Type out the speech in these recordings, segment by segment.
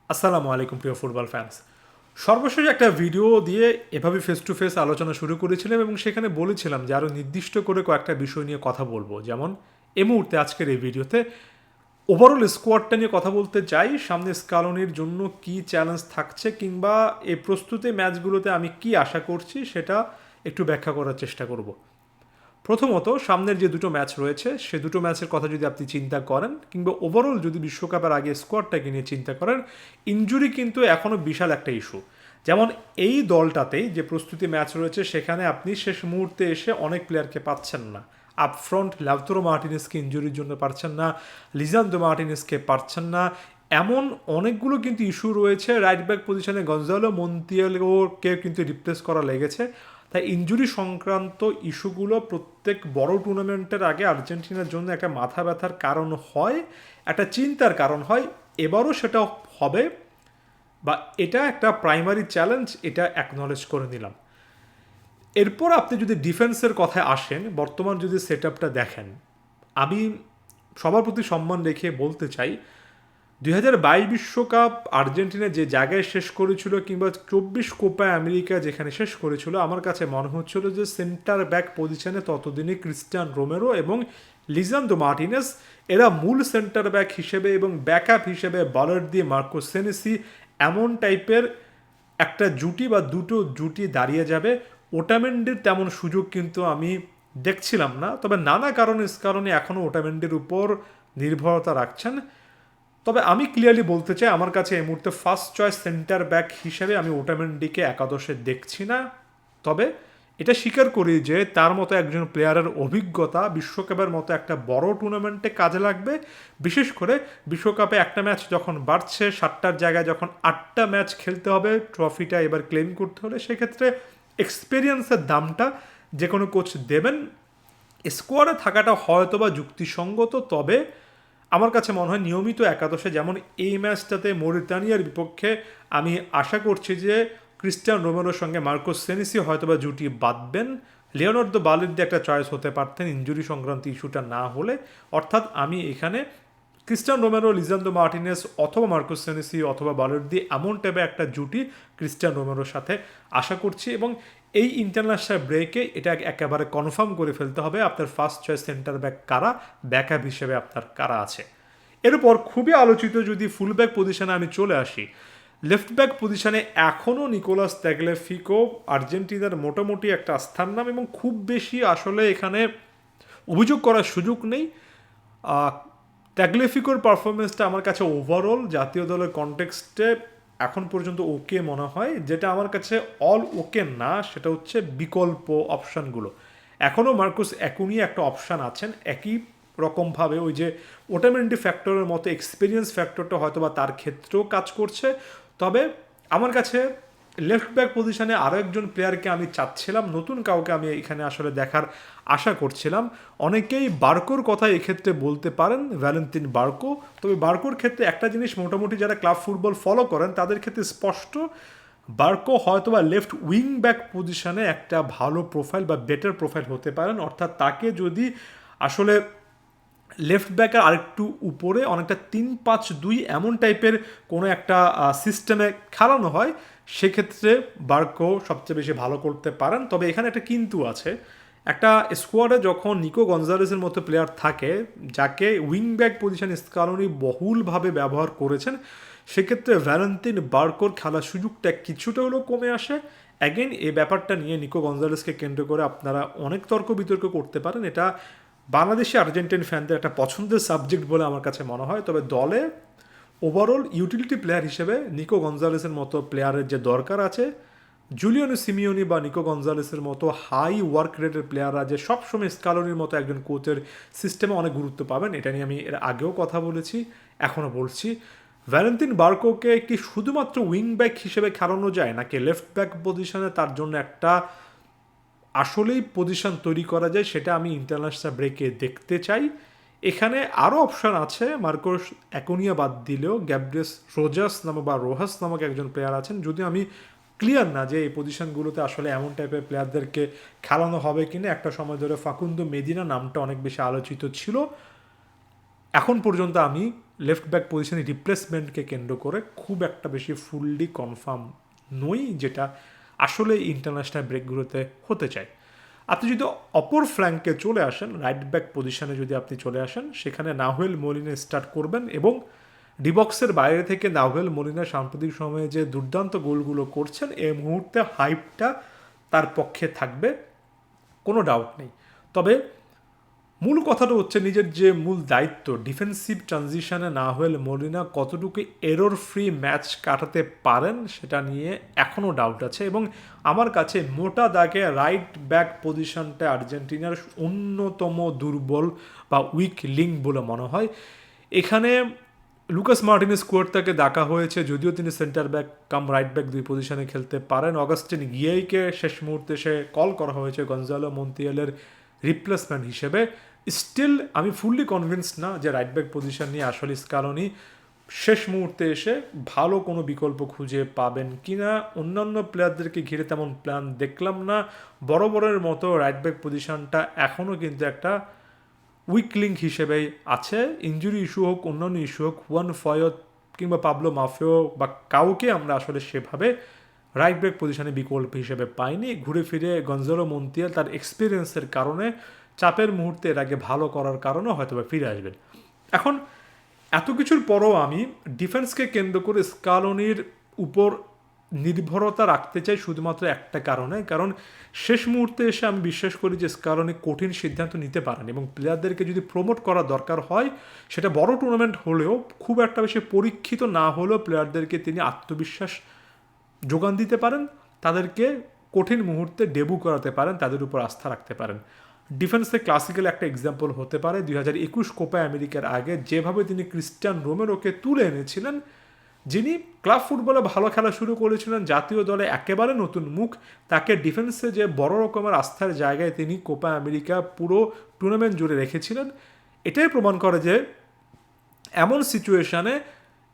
আসসালামু আলাইকুম প্রিয় ফুটবল ফ্যান্স। সর্বশেষ একটা ভিডিও দিয়ে এভাবে ফেস টু ফেস আলোচনা শুরু করেছিলাম এবং সেখানে বলেছিলাম যে আরও নির্দিষ্ট করে কয়েকটা বিষয় নিয়ে কথা বলবো। যেমন এই মুহূর্তে আজকের এই ভিডিওতে ওভারঅল স্কোয়াডটা নিয়ে কথা বলতে চাই, সামনে স্কালনির জন্য কি চ্যালেঞ্জ থাকছে কিংবা এই প্রস্তুতি ম্যাচগুলোতে আমি কি আশা করছি সেটা একটু ব্যাখ্যা করার চেষ্টা করব। প্রথমত, সামনের যে দুটো ম্যাচ রয়েছে সে দুটো ম্যাচের কথা যদি আপনি চিন্তা করেন কিংবা ওভারঅল যদি বিশ্বকাপের আগে স্কোয়াডটাকে নিয়ে চিন্তা করেন, ইনজুরি কিন্তু এখনও বিশাল একটা ইস্যু। যেমন এই দলটাতেই যে প্রস্তুতি ম্যাচ রয়েছে সেখানে আপনি শেষ মুহূর্তে এসে অনেক প্লেয়ারকে পাচ্ছেন না। আপফ্রন্ট লাউতারো মার্টিনেজকে ইনজুরির জন্য পারছেন না, লিজান্দ্রো মার্টিনেজকে পারছেন না, এমন অনেকগুলো কিন্তু ইস্যু রয়েছে। রাইট ব্যাক পজিশনে গঞ্জালো মন্তিয়ালোকে কিন্তু রিপ্লেস করা লেগেছে। তাই ইনজুরি সংক্রান্ত ইস্যুগুলো প্রত্যেক বড় টুর্নামেন্টের আগে আর্জেন্টিনার জন্য একটা মাথা ব্যথার কারণ হয়, একটা চিন্তার কারণ হয়। এবারও সেটা হবে, বা এটা একটা প্রাইমারি চ্যালেঞ্জ, এটা অ্যাকনলেজ করে নিলাম। এরপর আপনি যদি ডিফেন্সের কথায় আসেন, বর্তমান যদি সেট আপটা দেখেন, আমি সবার প্রতি সম্মান রেখে বলতে চাই 2022 বিশ্বকাপ আর্জেন্টিনা যে জায়গায় শেষ করেছিল কিংবা 24 কোপা আমেরিকা যেখানে শেষ করেছিল, আমার কাছে মনে হচ্ছিল যে সেন্টার ব্যাক পজিশনে ততদিনে ক্রিস্টিয়ান রোমেরো এবং লিজান্দ্রো মার্টিনেজ এরা মূল সেন্টার ব্যাক হিসেবে এবং ব্যাকআপ হিসেবে বলার দিয়ে মার্কো সেনেসি এমন টাইপের একটা জুটি বা দুটো জুটি দাঁড়িয়ে যাবে। ওটামেন্ডির তেমন সুযোগ কিন্তু আমি দেখছিলাম না, তবে নানা কারণে এখনও ওটামেন্ডির উপর নির্ভরতা রাখছেন। তবে আমি ক্লিয়ারলি বলতে চাই, আমার কাছে এই মুহূর্তে ফার্স্ট চয়েস সেন্টার ব্যাক হিসেবে আমি ওটামেন্ডিকে একাদশে দেখছি না। তবে এটা স্বীকার করি যে তার মতো একজন প্লেয়ারের অভিজ্ঞতা বিশ্বকাপের মতো একটা বড় টুর্নামেন্টে কাজে লাগবে। বিশেষ করে বিশ্বকাপে একটা ম্যাচ যখন বাড়ছে, 7টার জায়গায় যখন 8টা ম্যাচ খেলতে হবে ট্রফিটা এবার ক্লেম করতে হলে, সেক্ষেত্রে এক্সপিরিয়েন্সের দামটা যে কোনো কোচ দেবেন। স্কোয়াডে থাকাটা হয়তো বা যুক্তিসঙ্গত, তবে আমার কাছে মনে হয় নিয়মিত একাদশে, যেমন এই ম্যাচটাতে মরিতানিয়ার বিপক্ষে আমি আশা করছি যে ক্রিস্টিয়ান রোমেরোর সঙ্গে মার্কোস সেনেসি হয়তোবা জুটি বাঁধবেন। লিওনার্দো বালির দিয়ে একটা চয়েস হতে পারতেন ইনজুরি সংক্রান্ত ইস্যুটা না হলে। অর্থাৎ আমি এখানে ক্রিস্টিয়ান রোমেরো, লিজান্দ্রো মার্টিনেস অথবা মার্কোস সেনেসি অথবা বালির এমন টাইপের একটা জুটি ক্রিস্টিয়ান রোমেরোর সাথে আশা করছি। এবং এই ইন্টারন্যাশনাল ব্রেকে এটা একেবারে কনফার্ম করে ফেলতে হবে আপনার ফার্স্ট চয়েস সেন্টার ব্যাক কারা, ব্যাকআপ হিসেবে আপনার কারা আছে। এরপর খুবই আলোচিত যদি ফুল ব্যাক পজিশনে আমি চলে আসি, লেফট ব্যাক পজিশনে এখনও নিকোলাস তাগলিয়াফিকো আর্জেন্টিনার মোটামুটি একটা আস্থার নাম, এবং খুব বেশি আসলে এখানে অভিযোগ করার সুযোগ নেই। তাগলিয়াফিকোর পারফরমেন্সটা আমার কাছে ওভারঅল জাতীয় দলের কনটেক্সটে এখন পর্যন্ত ওকে মনে হয়। যেটা আমার কাছে অল ওকে না, সেটা হচ্ছে বিকল্প অপশানগুলো। এখনও মার্কুস অ্যাকুনিয়া একটা অপশান আছেন, একই রকমভাবে ওই যে ওটামেন্টি ফ্যাক্টরের মতো এক্সপিরিয়েন্স ফ্যাক্টরটা হয়তো বা তার ক্ষেত্রেও কাজ করছে। তবে আমার কাছে লেফট ব্যাক পজিশনে আরও একজন প্লেয়ারকে আমি চাচ্ছিলাম, নতুন কাউকে আমি এখানে আসলে দেখার আশা করছিলাম। অনেকেই বার্কোর কথা এক্ষেত্রে বলতে পারেন, ভ্যালেন্তিন বার্কো। তবে বার্কোর ক্ষেত্রে একটা জিনিস মোটামুটি যারা ক্লাব ফুটবল ফলো করেন তাদের ক্ষেত্রে স্পষ্ট, বার্কো হয়তোবা লেফট উইং ব্যাক পজিশনে একটা ভালো প্রোফাইল বা বেটার প্রোফাইল হতে পারেন। অর্থাৎ তাকে যদি আসলে লেফট ব্যাকের আরেকটু উপরে অনেকটা 3-5-2 এমন টাইপের কোনো একটা সিস্টেমে খেলানো হয়, সেক্ষেত্রে বার্কো সবচেয়ে বেশি ভালো করতে পারেন। তবে এখানে একটা কিন্তু আছে, একটা স্কোয়াডে যখন নিকো গঞ্জালেসের মতো প্লেয়ার থাকে, যাকে উইং ব্যাক পজিশনে স্কালোনি বহুলভাবে ব্যবহার করেছেন, সেক্ষেত্রে ভ্যালেন্তিন বার্কোর খেলার সুযোগটা কিছুটা হলেও কমে আসে। অ্যাগেন এই ব্যাপারটা নিয়ে নিকো গঞ্জালেসকে কেন্দ্র করে আপনারা অনেক তর্ক বিতর্ক করতে পারেন, এটা বাংলাদেশি আর্জেন্টিন ফ্যানদের একটা পছন্দের সাবজেক্ট বলে আমার কাছে মনে হয়। তবে দলে ওভারঅল ইউটিলিটি প্লেয়ার হিসেবে নিকো গঞ্জালেসের মতো প্লেয়ারের যে দরকার আছে, জুলিয়ানো সিমিওনি বা নিকো গঞ্জালেসের মতো হাই ওয়ার্ক রেটের প্লেয়াররা যে সবসময় স্কালোনির মতো একজন কোচের সিস্টেমে অনেক গুরুত্ব পাবেন, এটা নিয়ে আমি এর আগেও কথা বলেছি, এখনও বলছি। ভ্যালেন্তিন বার্কোকে কি শুধুমাত্র উইং ব্যাক হিসেবে খেলানো যায়, নাকি লেফট ব্যাক পজিশনে তার জন্য একটা আসলেই পজিশন তৈরি করা যায়, সেটা আমি ইন্টারন্যাশনাল ব্রেকে দেখতে চাই। এখানে আরও অপশান আছে, মার্কোস অ্যাকুনিয়া বাদ দিলেও গ্যাব্রিয়েস রোজাস নামক বা রোহাস নামক একজন প্লেয়ার আছেন। যদিও আমি ক্লিয়ার না যে এই পজিশনগুলোতে আসলে এমন টাইপের প্লেয়ারদেরকে খেলানো হবে কিনা। একটা সময় ধরে ফাকুন্দো মেদিনা নামটা অনেক বেশি আলোচিত ছিল, এখন পর্যন্ত আমি লেফট ব্যাক পজিশনে রিপ্লেসমেন্টকে কেন্দ্র করে খুব একটা বেশি ফুললি কনফার্ম নই, যেটা আসলে ইন্টারন্যাশনাল ব্রেকগুলোতে হতে চায়। আপনি যদি অপর ফ্ল্যাঙ্কে চলে আসেন, রাইট ব্যাক পজিশনে যদি আপনি চলে আসেন, সেখানে নাহুয়েল মোলিনা স্টার্ট করবেন এবং ডিবক্সের বাইরে থেকে নাহুয়েল মোলিনা সাম্প্রতিক সময়ে যে দুর্দান্ত গোলগুলো করছেন, এই মুহূর্তে হাইপটা তার পক্ষে থাকবে, কোনো ডাউট নেই। তবে মূল কথাটা হচ্ছে নিজের যে মূল দায়িত্ব ডিফেন্সিভ ট্রানজিশনে নাহুয়েল মোলিনা কতটুকু এরর ফ্রি ম্যাচ কাটাতে পারেন সেটা নিয়ে এখনও ডাউট আছে, এবং আমার কাছে মোটা দাগে রাইট ব্যাক পজিশনটা আর্জেন্টিনার অন্যতম দুর্বল বা উইক লিঙ্ক বলে মনে হয়। এখানে লুকাস মার্টিনেজ কুয়ার্তাকে ডাকা হয়েছে, যদিও তিনি centre back come right back দুই পজিশনে খেলতে পারেন। অগাস্টিন গিয়েইকে শেষ মুহূর্তে সে কল করা হয়েছে গঞ্জালো মন্তিয়ালের রিপ্লেসমেন্ট হিসেবে। স্টিল আমি ফুললি কনভিন্সড না যে রাইট ব্যাক পজিশন নিয়ে আসলে স্কালোনি শেষ মুহূর্তে এসে ভালো কোনো বিকল্প খুঁজে পাবেন কিনা। অন্যান্য প্লেয়ারদেরকে ঘিরে তেমন প্ল্যান দেখলাম না। বরাবরের মতো রাইট ব্যাক পজিশনটা এখনও কিন্তু একটা উইক লিঙ্ক হিসেবেই আছে। ইঞ্জুরি ইস্যু হোক, অন্যান্য ইস্যু হোক, হুয়ান ফয়ত কিংবা পাবলো মাফিও বা কাউকে আমরা আসলে সেভাবে রাইট ব্যাক পজিশনে বিকল্প হিসেবে পাইনি। ঘুরে ফিরে গঞ্জালো মন্তিয়াল তার এক্সপিরিয়েন্সের কারণে, চাপের মুহূর্তে এর আগে ভালো করার কারণে হয়তো বা ফিরে আসবেন। এখন এত কিছুর পরও আমি ডিফেন্সকে কেন্দ্র করে স্কালোনির উপর নির্ভরতা রাখতে চাই শুধুমাত্র একটা কারণে, কারণ শেষ মুহূর্তে এসে আমি বিশ্বাস করি যে স্কালোনি কঠিন সিদ্ধান্ত নিতে পারেন এবং প্লেয়ারদেরকে যদি প্রমোট করা দরকার হয়, সেটা বড় টুর্নামেন্ট হলেও খুব একটা বেশি পরীক্ষিত না হলেও প্লেয়ারদেরকে তিনি আত্মবিশ্বাস যোগান দিতে পারেন, তাদেরকে কঠিন মুহূর্তে ডেবু করাতে পারেন, তাদের উপর আস্থা রাখতে পারেন। ডিফেন্সে ক্লাসিক্যাল একটা এক্সাম্পল হতে পারে 2021 কোপা আমেরিকার আগে যেভাবে তিনি ক্রিস্টিয়ান রোমেরোকে তুলে এনেছিলেন, যিনি ক্লাব ফুটবলে ভালো খেলা শুরু করেছিলেন, জাতীয় দলে একেবারে নতুন মুখ, তাকে ডিফেন্সে যে বড় রকমের আস্থার জায়গায় তিনি কোপা আমেরিকা পুরো টুর্নামেন্ট জুড়ে রেখেছিলেন। এটাই প্রমাণ করে যে এমন সিচুয়েশানে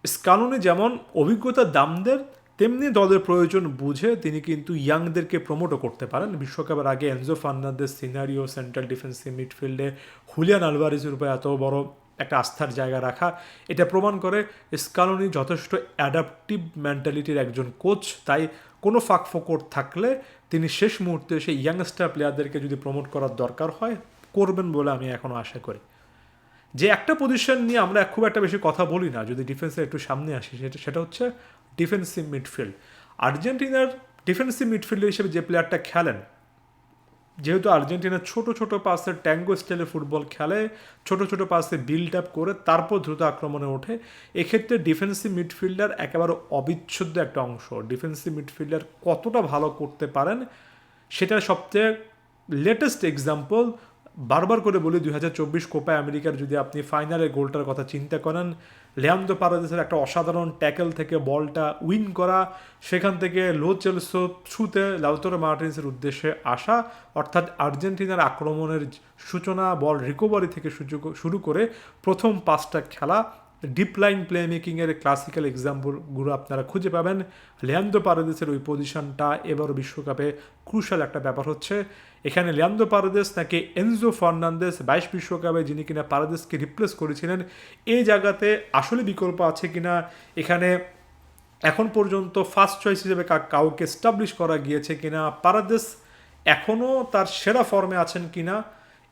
স্কালোনি যেমন অভিজ্ঞতার দাম দেন, তেমনি দলের প্রয়োজন বুঝে তিনি কিন্তু ইয়াংদেরকে প্রমোটও করতে পারেন। বিশ্বকাপের আগে Enzo Fernandez scenario central defensive মিডফিল্ডে হুলিয়ান আলভারেজের উপর এত বড় একটা আস্থার জায়গা রাখা, এটা প্রমাণ করে স্কালোনি যথেষ্ট অ্যাডাপটিভ মেন্টালিটির একজন কোচ। তাই কোনো ফাঁক ফোকর থাকলে তিনি শেষ মুহূর্তে সেই ইয়াংস্টার প্লেয়ারদেরকে যদি প্রমোট করার দরকার হয় করবেন বলে আমি এখনও আশা করি। যে একটা পজিশন নিয়ে আমরা খুব একটা বেশি কথা বলি না যদি ডিফেন্সে একটু সামনে আসি, সেটা হচ্ছে ডিফেন্সিভ মিডফিল্ড। আর্জেন্টিনার ডিফেন্সিভ মিডফিল্ডার হিসেবে যে প্লেয়ারটা খেলেন, যেহেতু আর্জেন্টিনা ছোট ছোট পাসের ট্যাঙ্গো স্টাইলে ফুটবল খেলে, ছোট ছোট পাসে বিল্ড আপ করে তারপর দ্রুত আক্রমণে ওঠে, এক্ষেত্রে ডিফেন্সিভ মিডফিল্ডার একেবারে অবিচ্ছেদ্য একটা অংশ। ডিফেন্সিভ মিডফিল্ডার কতটা ভালো করতে পারেন সেটার সবচেয়ে লেটেস্ট এক্সাম্পল, বারবার করে বলি 2024 কোপা আমেরিকার যদি আপনি ফাইনালের গোলটার কথা চিন্তা করেন, লিয়ান্দ্রো পারাদেসের একটা অসাধারণ ট্যাকেল থেকে বলটা উইন করা, সেখান থেকে লো চেলসো থ্রুতে লাউতারো মার্টিনেজের উদ্দেশ্যে আসা, অর্থাৎ আর্জেন্টিনার আক্রমণের সূচনা, বল রিকভারি থেকে শুরু করে প্রথম পাঁচটা খেলা, ডিপ লাইন প্লে মেকিংয়ের ক্লাসিক্যাল এক্সাম্পলগুলো আপনারা খুঁজে পাবেন। লিয়ান্দ্রো পারাদেসের ওই পজিশনটা এবারও বিশ্বকাপে ক্রুশাল একটা ব্যাপার হচ্ছে। এখানে লিয়ান্দ্রো পারাদেস নাকি এনজো ফার্নান্দেজ 22 বিশ্বকাপে যিনি কিনা পারাদেসকে রিপ্লেস করেছিলেন, এই জায়গাতে আসলে বিকল্প আছে কিনা, এখানে এখন পর্যন্ত ফার্স্ট চয়েস হিসেবে কাউকে এস্টাবলিশ করা গিয়েছে কিনা, পারাদেস এখনও তার সেরা ফর্মে আছেন কিনা,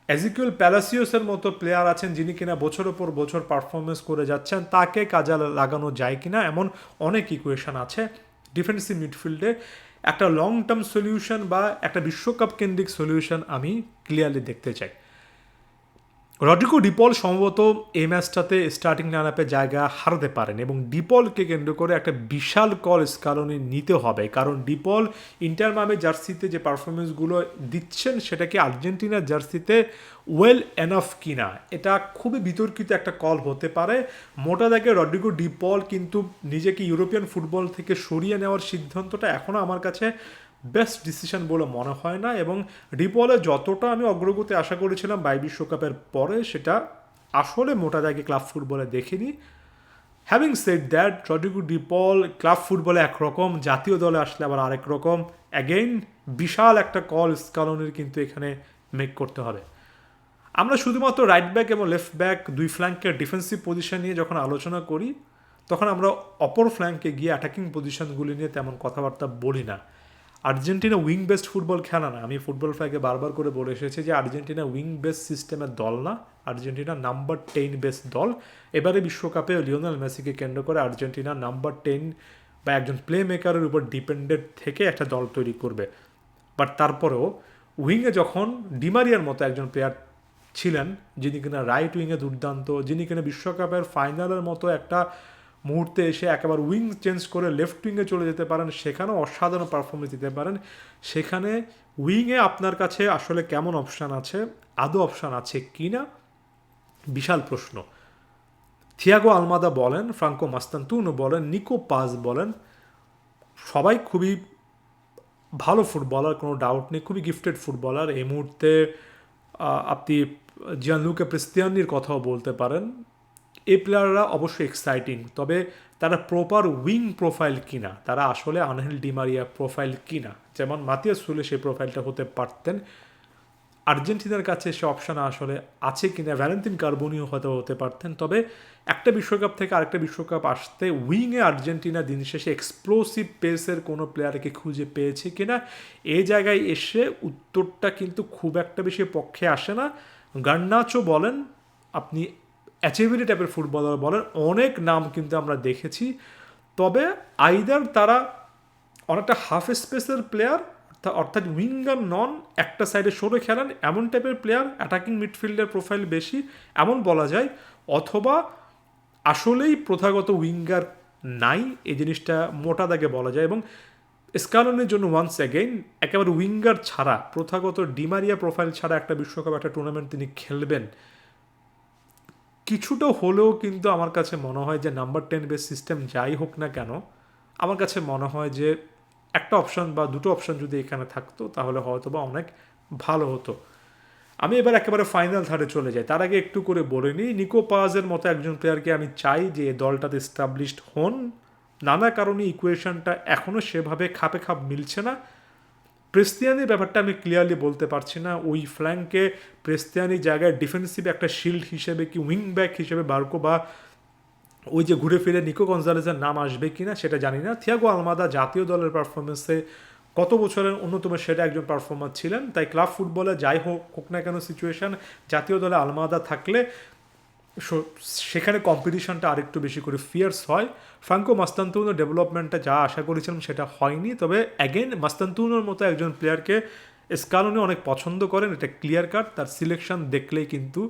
এজিকিউল প্যালাসিওসের মতো প্লেয়ার আছেন যিনি কিনা বছরের পর বছর পারফরমেন্স করে যাচ্ছেন, তাকে কাজে লাগানো যায় কিনা, এমন অনেক ইকুয়েশন আছে ডিফেন্সিভ মিডফিল্ডে। একটা লং টার্ম সলিউশন বা একটা বিশ্বকাপ কেন্দ্রিক সলিউশন আমি ক্লিয়ারলি দেখতে চাই। রড্রিগো ডিপল সম্ভবত এই ম্যাচটাতে স্টার্টিং লাইনআপে জায়গা হারাতে পারেন এবং ডিপলকে কেন্দ্র করে একটা বিশাল কল স্কালোনি নিতে হবে, কারণ ডিপল ইন্টার মায়ামি জার্সিতে যে পারফরমেন্সগুলো দিচ্ছেন সেটা কি আর্জেন্টিনার জার্সিতে ওয়েল এনাফ কিনা, এটা খুবই বিতর্কিত একটা কল হতে পারে। মোটা দাগে রড্রিগো ডিপল কিন্তু নিজেকে ইউরোপিয়ান ফুটবল থেকে সরিয়ে নেওয়ার সিদ্ধান্তটা এখনও আমার কাছে বেস্ট ডিসিশন বলে মনে হয় না, এবং ডিপলে যতটা আমি অগ্রগতি আশা করেছিলাম বিশ্বকাপের পরে সেটা আসলে মোটা দাগে ক্লাব ফুটবলে দেখিনি। হ্যাভিং সেড দ্যাট, রড্রিগো ডিপল ক্লাব ফুটবলে একরকম, জাতীয় দলে আসলে আবার আরেক রকম। অ্যাগেইন বিশাল একটা কল স্কালোনির কিন্তু এখানে মেক করতে হবে। আমরা শুধুমাত্র রাইট ব্যাক এবং লেফট ব্যাক দুই ফ্ল্যাঙ্কের ডিফেন্সিভ পজিশন নিয়ে যখন আলোচনা করি তখন আমরা অপর ফ্ল্যাঙ্কে গিয়ে অ্যাটাকিং পজিশনগুলি নিয়ে তেমন কথাবার্তা বলি না। আর্জেন্টিনা উইং বেসড ফুটবল খেলা না, আমি ফুটবল ফ্ল্যাগে বারবার করে বলে এসেছি যে আর্জেন্টিনা উইং বেস সিস্টেমের দল না, আর্জেন্টিনা নাম্বার 10 বেস দল। এবারে বিশ্বকাপে লিওনেল মেসিকে কেন্দ্র করে আর্জেন্টিনা নাম্বার 10 বা একজন প্লে মেকারের উপর ডিপেন্ডেন্ট থেকে একটা দল তৈরি করবে। বাট তারপরেও উইংয়ে যখন ডিমারিয়ার মতো একজন প্লেয়ার ছিলেন যিনি কিনা রাইট উইংয়ে দুর্দান্ত, যিনি কিনা বিশ্বকাপের ফাইনালের মতো একটা মুহূর্তে এসে একেবারে উইং চেঞ্জ করে লেফট উইংয়ে চলে যেতে পারেন, সেখানেও অসাধারণ পারফরমেন্স দিতে পারেন। সেখানে উইংয়ে আপনার কাছে আসলে কেমন অপশান আছে, আদৌ অপশান আছে কি না, বিশাল প্রশ্ন। থিয়াগো আলমাদা বলেন, ফ্রাঙ্কো মাস্তান্তুনো বলেন, নিকো পাস বলেন, সবাই খুবই ভালো ফুটবলার, কোনো ডাউট নেই, খুবই গিফটেড ফুটবলার। এই মুহূর্তে আপনি জিয়ানলুকা প্রিস্তিয়ানির কথাও বলতে পারেন। এই প্লেয়াররা অবশ্যই এক্সাইটিং, তবে তারা প্রপার উইং প্রোফাইল কিনা, তারা আসলে আনহেল ডিমারিয়া প্রোফাইল কিনা, যেমন মাতিয়াস সুলে সেই প্রোফাইলটা হতে পারতেন। আর্জেন্টিনার কাছে সে অপশান আসলে আছে কিনা, ভ্যালেন্টিন কার্বোনিও হয়তো হতে পারতেন। তবে একটা বিশ্বকাপ থেকে আরেকটা বিশ্বকাপ আসতে উইংয়ে আর্জেন্টিনা দিন শেষে এক্সপ্লোসিভ পেসের কোনো প্লেয়ারকে খুঁজে পেয়েছে কিনা, এই জায়গায় এসে উত্তরটা কিন্তু খুব একটা বেশি পক্ষে আসে না। গার্নাচো বলেন, আপনি অ্যাচেভিলি টাইপের ফুটবলার বলেন, অনেক নাম কিন্তু আমরা দেখেছি। তবে আইদার তারা অনেকটা হাফ স্পেসের প্লেয়ার, অর্থাৎ উইঙ্গার নন, একটা সাইডে সরে খেলেন এমন টাইপের প্লেয়ার, অ্যাটাকিং মিডফিল্ডের প্রোফাইল বেশি এমন বলা যায়, অথবা আসলেই প্রথাগত উইঙ্গার নাই, এই জিনিসটা মোটা দাগে বলা যায়। এবং স্কালনের জন্য ওয়ান্স অ্যাগেইন একেবারে উইঙ্গার ছাড়া, প্রথাগত ডিমারিয়া প্রোফাইল ছাড়া একটা বিশ্বকাপ, একটা টুর্নামেন্ট তিনি খেলবেন কিছুটা হলেও কিন্তু আমার কাছে মনে হয় যে নাম্বার 10 বেস সিস্টেম যাই হোক না কেন, আমার কাছে মনে হয় যে একটা অপশান বা দুটো অপশান যদি এখানে থাকতো তাহলে হয়তো বা অনেক ভালো হতো। আমি এবার একেবারে ফাইনাল ধারে চলে যাই, তার আগে একটু করে বলে নিই, নিকো পাজের মতো একজন প্লেয়ারকে আমি চাই যে এই দলটাতে এস্টাবলিশড হন। নানা কারণে ইকুয়েশনটা এখনও সেভাবে খাপে খাপ মিলছে না। প্রেস্তিয়ানির ব্যাপারটা আমি ক্লিয়ারলি বলতে পারছি না, ওই ফ্ল্যাঙ্কে প্রেস্তিয়ানির জায়গায় ডিফেন্সিভ একটা শিল্ড হিসেবে কি উইং ব্যাক হিসেবে বার্কো বা ওই যে ঘুরে ফিরে নিকো গঞ্জালেজের নাম আসবে কি না সেটা জানি না। থিয়াগো আলমাদা জাতীয় দলের পারফরমেন্সে গত বছরের অন্যতম সেরা একজন পারফর্মার ছিলেন, তাই ক্লাব ফুটবলে যাই হোক না কেন সিচুয়েশান, জাতীয় দলে আলমাদা থাকলে সেখানে কম্পিটিশনটা আরেকটু বেশি করে ফিয়ার্স হয়। ফ্রাঙ্কো মাস্তান্তুনো ডেভেলপমেন্টটা যা আশা করেছিলাম সেটা হয়নি, তবে অ্যাগেন মাস্তান্তুনোর মতো একজন প্লেয়ারকে স্কালোনি অনেক পছন্দ করেন, এটা ক্লিয়ার কাট, তার সিলেকশন দেখলেই কিন্তু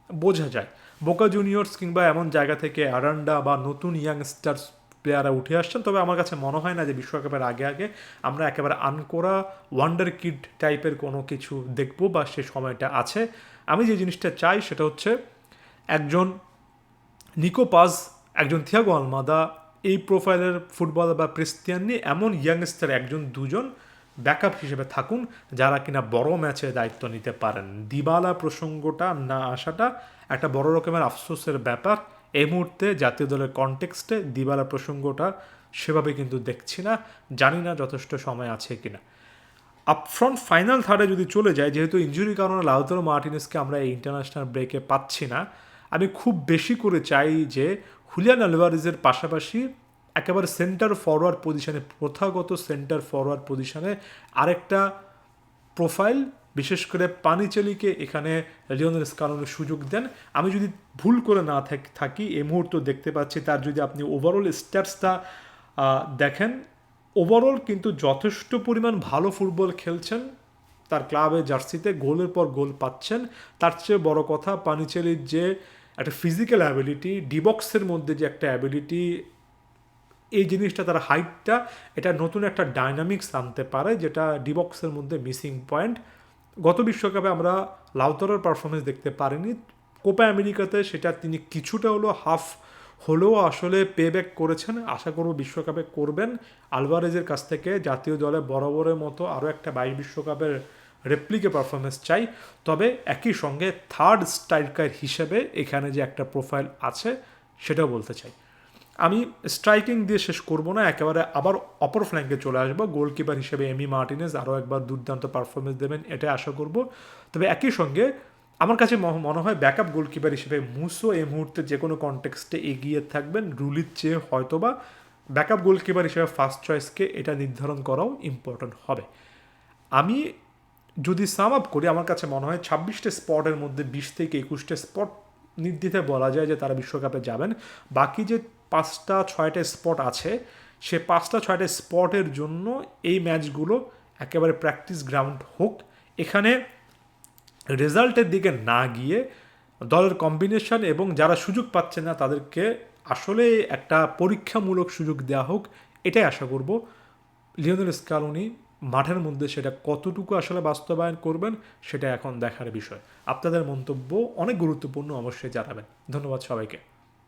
বোঝা যায়। বোকা জুনিয়র্স কিংবা এমন জায়গা থেকে আরান্ডা বা নতুন ইয়াংস্টার্স প্লেয়াররা উঠে আসছেন, তবে আমার কাছে মনে হয় না যে বিশ্বকাপের আগে আগে আমরা একেবারে আনকোরা ওয়ান্ডার কিড টাইপের কোনো কিছু দেখবো বা সে সময়টা আছে। আমি যে জিনিসটা চাই সেটা হচ্ছে একজন নিকো পাজ, একজন থিয়াগো আলমাদা, এই প্রোফাইলের ফুটবলার বা প্রেস্তিয়ানি এমন ইয়াংস্টার একজন দুজন ব্যাকআপ হিসেবে থাকুন যারা কিনা বড় ম্যাচে দায়িত্ব নিতে পারেন। দিবালা প্রসঙ্গটা না আসাটা একটা বড় রকমের আফসোসের ব্যাপার। এই মুহূর্তে জাতীয় দলের কনটেক্সটে দিবালা প্রসঙ্গটা সেভাবে কিন্তু দেখছি না, জানি না যথেষ্ট সময় আছে কিনা। আপফ্রন্ট ফাইনাল থার্ডে যদি চলে যায়, যেহেতু ইনজুরির কারণে লাউতারো মার্টিনেজকে আমরা এই ইন্টারন্যাশনাল ব্রেকে পাচ্ছি না, আমি খুব বেশি করে চাই যে হুলিয়ান আলভারেজের পাশাপাশি একেবারে সেন্টার ফরওয়ার্ড পজিশনে, প্রথাগত সেন্টার ফরওয়ার্ড পজিশনে আরেকটা প্রোফাইল, বিশেষ করে পানিচেলিকে এখানে লিওনেল স্কালোনি সুযোগ দেন। আমি যদি ভুল করে না থাকি এই মুহূর্তে দেখতে পাচ্ছি তার যদি আপনি ওভারঅল স্ট্যাটসটা দেখেন, ওভারঅল কিন্তু যথেষ্ট পরিমাণ ভালো ফুটবল খেলছেন, তার ক্লাবের জার্সিতে গোলের পর গোল পাচ্ছেন। তার চেয়ে বড় কথা পানিচেলির যে একটা ফিজিক্যাল অ্যাবিলিটি, ডিবক্সের মধ্যে যে একটা অ্যাবিলিটি, এই জিনিসটা তার হাইটটা, এটা নতুন একটা ডাইনামিক্স আনতে পারে যেটা ডিবক্সের মধ্যে মিসিং পয়েন্ট। গত বিশ্বকাপে আমরা লাউতারোর পারফরমেন্স দেখতে পারিনি, কোপা আমেরিকাতে সেটা তিনি কিছুটা হাফ হলেও আসলে পে ব্যাক করেছেন, আশা করব বিশ্বকাপে করবেন। আলভারেজের কাছ থেকে জাতীয় দলে বরাবরের মতো আরও একটা 22 বিশ্বকাপের রেপ্লিকে পারফরমেন্স চাই। তবে একই সঙ্গে থার্ড স্ট্রাইকার হিসেবে এখানে যে একটা প্রোফাইল আছে সেটাও বলতে চাই। আমি স্ট্রাইকিং দিয়ে শেষ করব না, একেবারে আবার অপর ফ্ল্যাঙ্কে চলে আসবো। গোলকিপার হিসেবে এমি মার্টিনেজ আরও একবার দুর্দান্ত পারফরমেন্স দেবেন, এটাই আশা করব। তবে একই সঙ্গে আমার কাছে মনে হয় ব্যাকআপ গোলকিপার হিসেবে মুসো এই মুহূর্তে যে কোনো কনটেক্সটে এগিয়ে থাকবেন রুলির চেয়ে, হয়তোবা ব্যাকআপ গোলকিপার হিসেবে ফার্স্ট চয়েসকে এটা নির্ধারণ করাও ইম্পর্ট্যান্ট হবে। আমি যদি সাম আপ করি, আমার কাছে মনে হয় 26টা স্পটের মধ্যে 20 থেকে 21টা স্পট নির্দ্বিধায় বলা যায় যে তারা বিশ্বকাপে যাবেন। বাকি যে 5-6টা স্পট আছে, সে 5-6টা স্পটের জন্য এই ম্যাচগুলো একেবারে প্র্যাকটিস গ্রাউন্ড হোক। এখানে রেজাল্টের দিকে না গিয়ে দলের কম্বিনেশন এবং যারা সুযোগ পাচ্ছে না তাদেরকে আসলে একটা পরীক্ষামূলক সুযোগ দেওয়া হোক, এটাই আশা করব। লিওনেল স্কালোনি মাঠের মধ্যে সেটা কতটুকু আসলে বাস্তবায়ন করবেন সেটা এখন দেখার বিষয়। আপনাদের মন্তব্য অনেক গুরুত্বপূর্ণ, অবশ্যই জানাবেন। ধন্যবাদ সবাইকে।